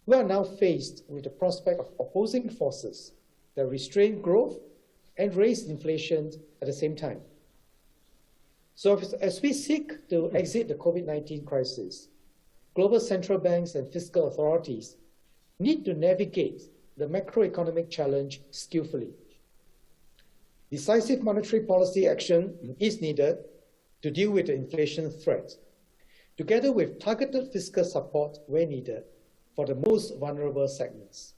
we are now faced with the prospect of opposing forces that restrain growth and raise inflation at the same time. So as we seek to exit the COVID-19 crisis, global central banks and fiscal authorities need to navigate the macroeconomic challenge skillfully. Decisive monetary policy action is needed to deal with the inflation threat, together with targeted fiscal support where needed for the most vulnerable segments.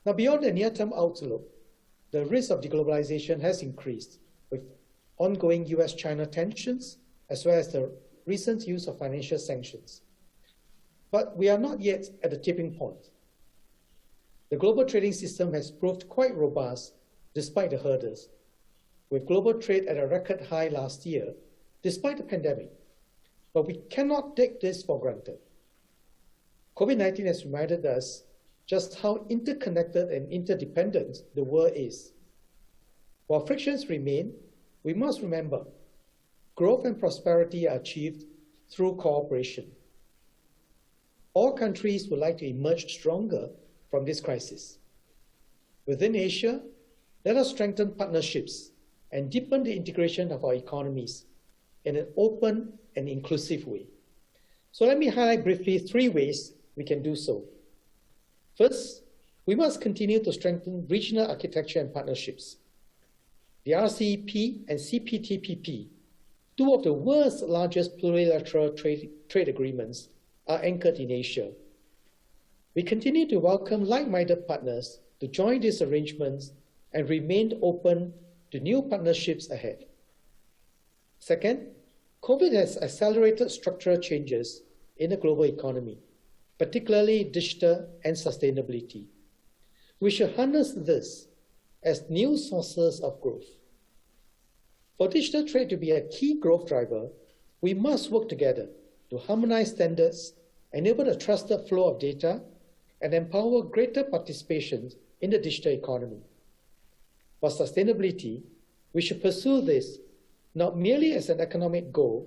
Now, beyond the near-term outlook, the risk of deglobalization has increased with ongoing US-China tensions, as well as the recent use of financial sanctions. But we are not yet at the tipping point. The global trading system has proved quite robust despite the hurdles, with global trade at a record high last year, despite the pandemic. But we cannot take this for granted. COVID-19 has reminded us just how interconnected and interdependent the world is. While frictions remain, we must remember, growth and prosperity are achieved through cooperation. All countries would like to emerge stronger from this crisis. Within Asia, let us strengthen partnerships and deepen the integration of our economies in an open and inclusive way. So let me highlight briefly 3 ways we can do so. First, we must continue to strengthen regional architecture and partnerships. The RCEP and CPTPP, 2 of the world's largest plurilateral trade agreements, are anchored in Asia. We continue to welcome like-minded partners to join these arrangements and remain open to new partnerships ahead. Second, COVID has accelerated structural changes in the global economy, particularly digital and sustainability. We should harness this as new sources of growth. For digital trade to be a key growth driver, we must work together to harmonize standards, enable a trusted flow of data, and empower greater participation in the digital economy. For sustainability, we should pursue this not merely as an economic goal,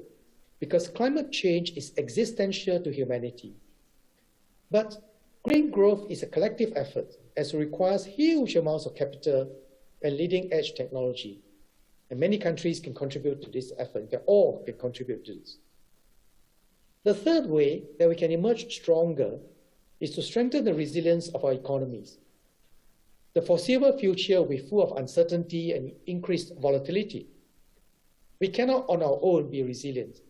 because climate change is existential to humanity. But green growth is a collective effort as it requires huge amounts of capital and leading-edge technology. And many countries can contribute to this effort. They all can contribute to this. The third way that we can emerge stronger is to strengthen the resilience of our economies. The foreseeable future will be full of uncertainty and increased volatility. We cannot on our own be resilient,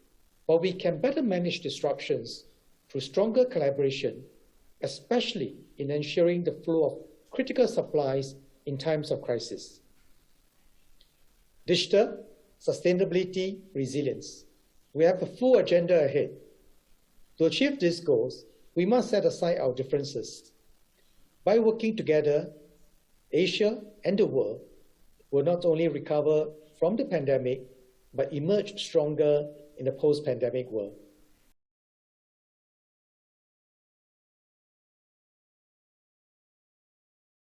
but we can better manage disruptions through stronger collaboration, especially in ensuring the flow of critical supplies in times of crisis. Digital, sustainability, resilience. We have a full agenda ahead. To achieve these goals, we must set aside our differences. By working together, Asia and the world will not only recover from the pandemic, but emerge stronger in the post-pandemic world.